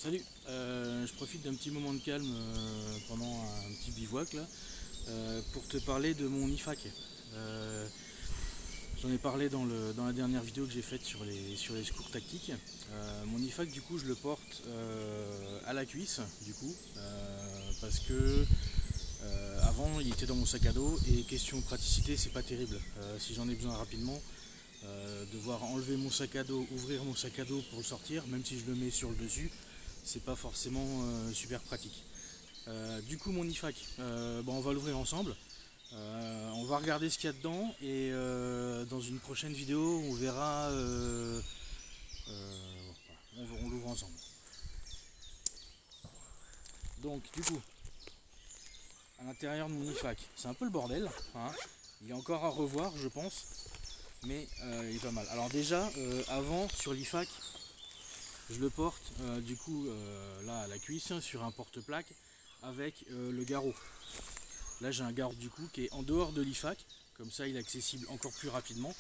Salut, je profite d'un petit moment de calme pendant un petit bivouac là, pour te parler de mon IFAC. J'en ai parlé dans la dernière vidéo que j'ai faite sur les secours tactiques. Mon IFAC du coup je le porte à la cuisse du coup, parce que avant il était dans mon sac à dos et question praticité c'est pas terrible. Si j'en ai besoin rapidement, devoir enlever mon sac à dos, ouvrir mon sac à dos pour le sortir, même si je le mets sur le dessus, c'est pas forcément super pratique. Du coup mon IFAC, on va l'ouvrir ensemble, on va regarder ce qu'il y a dedans et dans une prochaine vidéo on verra, on l'ouvre ensemble. Donc du coup, à l'intérieur de mon IFAC, c'est un peu le bordel, hein. Il est encore à revoir je pense, mais il est pas mal. Alors déjà, avant sur l'IFAC, je le porte du coup là à la cuisse sur un porte-plaque avec le garrot. Là j'ai un garrot du coup qui est en dehors de l'IFAC, comme ça il est accessible encore plus rapidement.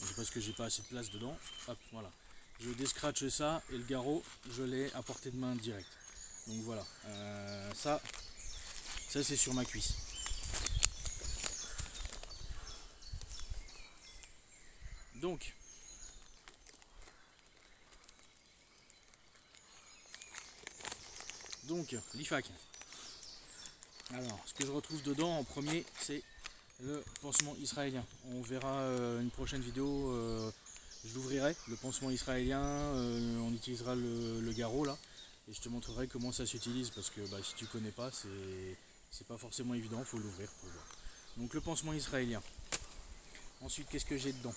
C'est parce que j'ai pas assez de place dedans. Hop, voilà. Je descratche ça et le garrot je l'ai à portée de main direct. Donc voilà, ça c'est sur ma cuisse. Donc l'IFAC. Alors, ce que je retrouve dedans en premier, c'est le pansement israélien. On verra une prochaine vidéo, je l'ouvrirai, le pansement israélien, on utilisera le garrot là, et je te montrerai comment ça s'utilise, parce que si tu connais pas, c'est pas forcément évident, il faut l'ouvrir pour voir. Donc le pansement israélien. Ensuite, qu'est-ce que j'ai dedans?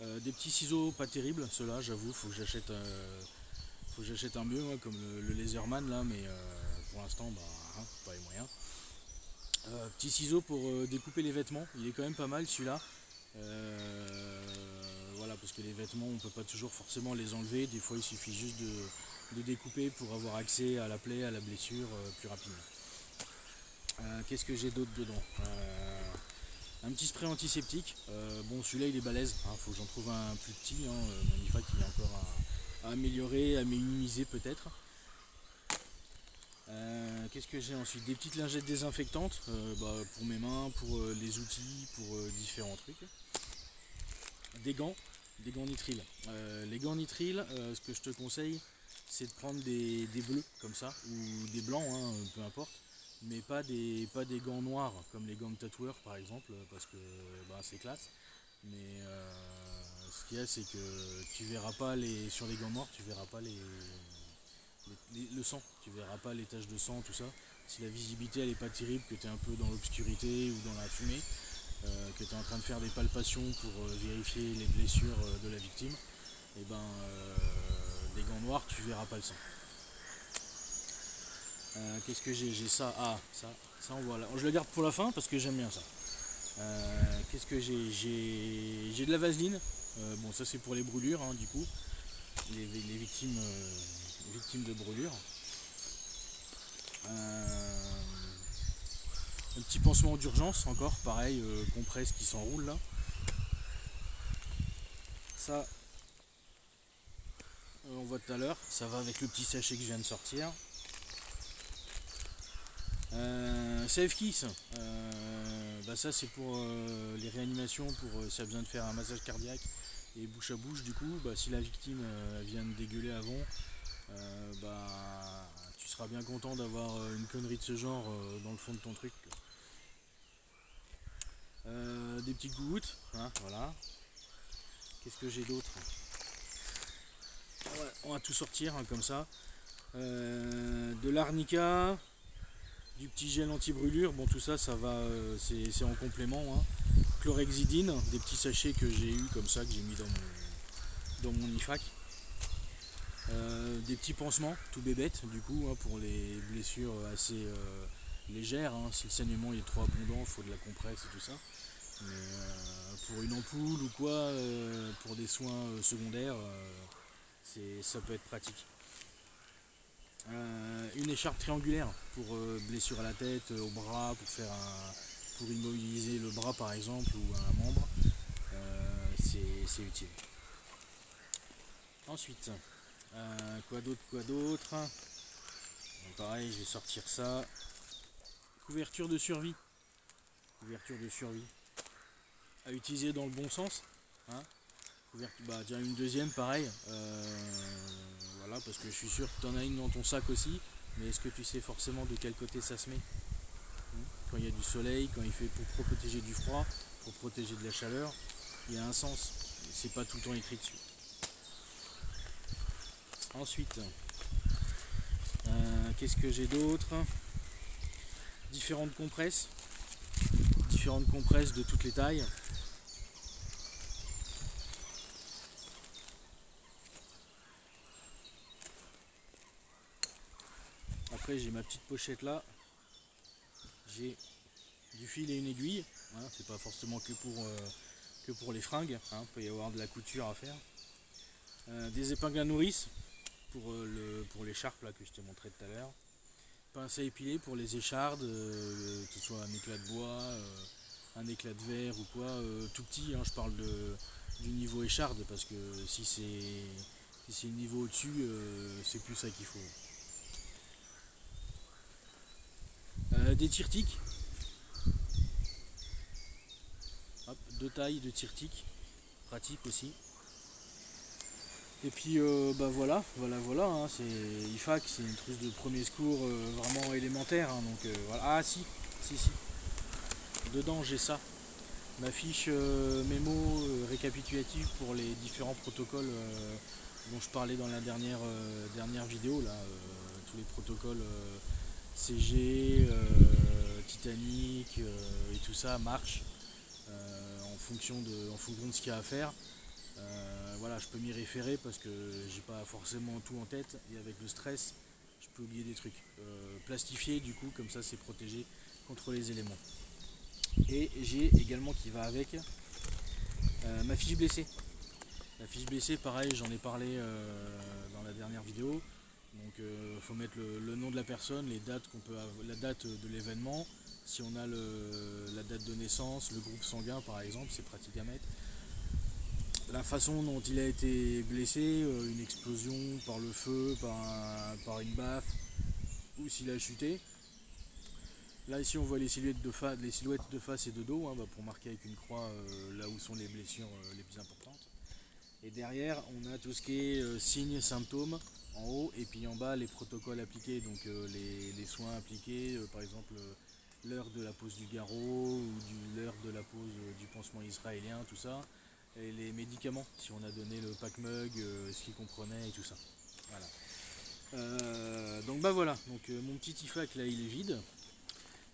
Des petits ciseaux pas terribles, ceux-là, j'avoue, faut que j'achète un mieux, moi, comme le Laserman là, mais pour l'instant, pas les moyens. Petit ciseau pour découper les vêtements, il est quand même pas mal celui-là. Voilà, parce que les vêtements, on peut pas toujours forcément les enlever, des fois il suffit juste de découper pour avoir accès à la plaie, à la blessure plus rapidement. Qu'est-ce que j'ai d'autre dedans? Un petit spray antiseptique. Bon, celui-là il est balèze, faut que j'en trouve un plus petit, mon IFAC il est encore à améliorer, à minimiser peut-être. Qu'est-ce que j'ai ensuite? Des petites lingettes désinfectantes pour mes mains, pour les outils, pour différents trucs. Des gants nitriles. Les gants nitriles, ce que je te conseille, c'est de prendre des bleus comme ça, ou des blancs, peu importe, mais pas des gants noirs comme les gants de tatoueur par exemple, parce que c'est classe. Mais ce qu'il y a, c'est que tu verras pas sur les gants noirs, tu verras pas le sang, tu verras pas les taches de sang, tout ça. Si la visibilité elle est pas terrible, que tu es un peu dans l'obscurité ou dans la fumée, que tu es en train de faire des palpations pour vérifier les blessures de la victime, et des gants noirs tu verras pas le sang. Qu'est-ce que j'ai ça, ça on voit là. Je le garde pour la fin parce que j'aime bien ça. Qu'est-ce que j'ai de la vaseline. Bon, ça c'est pour les brûlures, du coup, les victimes de brûlures. Un petit pansement d'urgence encore, pareil, compresse qui s'enroule là. Ça, on voit tout à l'heure, ça va avec le petit sachet que je viens de sortir. Safe Kiss, ça c'est pour les réanimations, pour si y a besoin de faire un massage cardiaque et bouche à bouche. Du coup, si la victime vient de dégueuler avant, tu seras bien content d'avoir une connerie de ce genre dans le fond de ton truc. Des petites gouttes, voilà. Qu'est-ce que j'ai d'autre? On va tout sortir comme ça. De l'arnica, du petit gel anti-brûlure, bon tout ça, ça va, c'est en complément. Chlorhexidine, des petits sachets que j'ai eu comme ça, que j'ai mis dans mon IFAC. Des petits pansements, tout bébêtes du coup, pour les blessures assez légères. Si le saignement est trop abondant, il faut de la compresse et tout ça. Mais pour une ampoule ou quoi, pour des soins secondaires, ça peut être pratique. Une écharpe triangulaire pour blessure à la tête, au bras, pour immobiliser le bras par exemple, ou un membre, c'est utile. Ensuite, Quoi d'autre. Pareil, je vais sortir ça. Couverture de survie. Couverture de survie. À utiliser dans le bon sens. Hein. Bah tiens, une deuxième, pareil. Voilà, parce que je suis sûr que tu en as une dans ton sac aussi. Mais est-ce que tu sais forcément de quel côté ça se met? Quand il y a du soleil, quand il fait pour protéger du froid, pour protéger de la chaleur, il y a un sens. C'est pas tout le temps écrit dessus. Ensuite, qu'est-ce que j'ai d'autre? Différentes compresses de toutes les tailles. Après j'ai ma petite pochette là, j'ai du fil et une aiguille, hein, c'est pas forcément que pour les fringues, hein, peut y avoir de la couture à faire. Des épingles à nourrice pour l'écharpe là que je t'ai montré tout à l'heure. Pince à épiler pour les échardes, que ce soit un éclat de bois, un éclat de verre ou quoi, tout petit, hein, je parle du niveau écharde parce que si c'est le niveau au-dessus, c'est plus ça qu'il faut. Des tire-tiques, deux tailles de tire-tiques, pratique aussi. Et puis bah voilà, hein, c'est IFAK, c'est une trousse de premier secours vraiment élémentaire, hein, donc voilà. Ah si, dedans j'ai ça, ma fiche mémo récapitulative pour les différents protocoles dont je parlais dans la dernière vidéo là, tous les protocoles CG, Titanic et tout ça marche en fonction de ce qu'il y a à faire. Voilà, je peux m'y référer parce que j'ai pas forcément tout en tête et avec le stress, je peux oublier des trucs. Plastifié, du coup, comme ça, c'est protégé contre les éléments. Et j'ai également qui va avec ma fiche blessée. La fiche blessée, pareil, j'en ai parlé dans la dernière vidéo. Donc, il faut mettre le nom de la personne, les dates la date de l'événement. Si on a la date de naissance, le groupe sanguin, par exemple, c'est pratique à mettre. La façon dont il a été blessé, une explosion par le feu, par une baffe, ou s'il a chuté. Là ici on voit les silhouettes de face et de dos, hein, pour marquer avec une croix là où sont les blessures les plus importantes. Et derrière on a tout ce qui est signes, symptômes en haut, et puis en bas les protocoles appliqués, donc les soins appliqués, par exemple l'heure de la pose du garrot, ou l'heure de la pose du pansement israélien, tout ça. Et les médicaments, si on a donné le pack mug, ce qu'il comprenait et tout ça. Voilà. Donc bah voilà, donc mon petit IFAK là il est vide.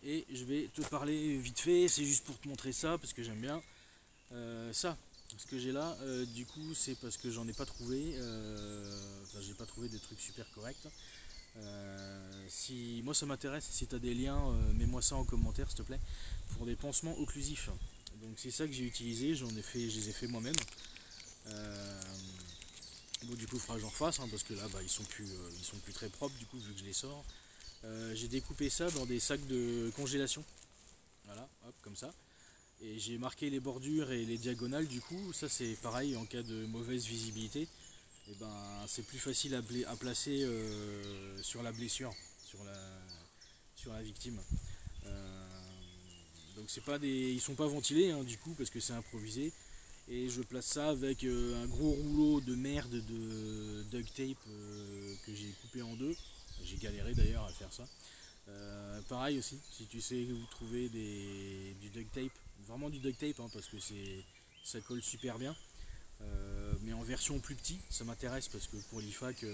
Et je vais te parler vite fait, c'est juste pour te montrer ça, parce que j'aime bien. Ça, ce que j'ai là, du coup c'est parce que j'en ai pas trouvé. Enfin j'ai pas trouvé des trucs super corrects. Si moi ça m'intéresse, si tu as des liens, mets-moi ça en commentaire s'il te plaît, pour des pansements occlusifs. Donc c'est ça que j'ai utilisé, je les ai fait moi-même. Bon, du coup il faudra que j'en refasse, hein, parce que là bah, ils sont plus très propres du coup vu que je les sors. J'ai découpé ça dans des sacs de congélation. Voilà, hop, comme ça. Et j'ai marqué les bordures et les diagonales, du coup, ça c'est pareil en cas de mauvaise visibilité. Et ben c'est plus facile à placer sur la blessure, sur la victime. Donc c'est pas ils sont pas ventilés, hein, du coup, parce que c'est improvisé. Et je place ça avec un gros rouleau de merde de duct tape que j'ai coupé en deux. J'ai galéré d'ailleurs à faire ça. Pareil aussi, si tu sais où trouver du duct tape, vraiment du duct tape, hein, parce que ça colle super bien. Mais en version plus petit, ça m'intéresse parce que pour l'IFAK,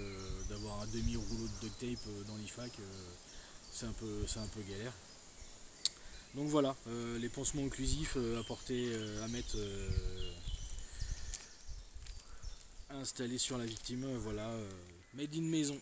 d'avoir un demi-rouleau de duct tape dans l'IFAK, c'est un peu galère. Donc voilà, les pansements occlusifs à mettre, à installer sur la victime, voilà, made in maison.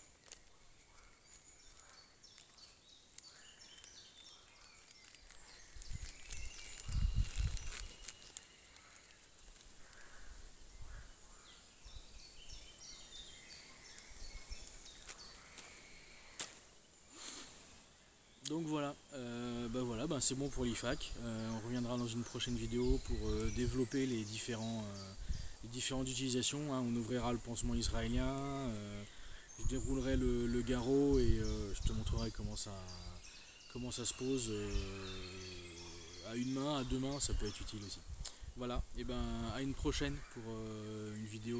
Donc voilà, bah c'est bon pour l'IFAK. On reviendra dans une prochaine vidéo pour développer les différentes utilisations, hein. On ouvrira le pansement israélien, je déroulerai le garrot et je te montrerai comment ça se pose à une main, à deux mains, ça peut être utile aussi. Voilà, et ben à une prochaine pour une vidéo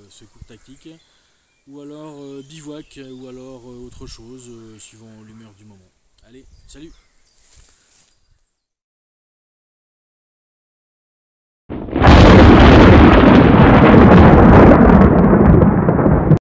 secours tactique, ou alors bivouac, ou alors autre chose, suivant l'humeur du moment. Allez, salut!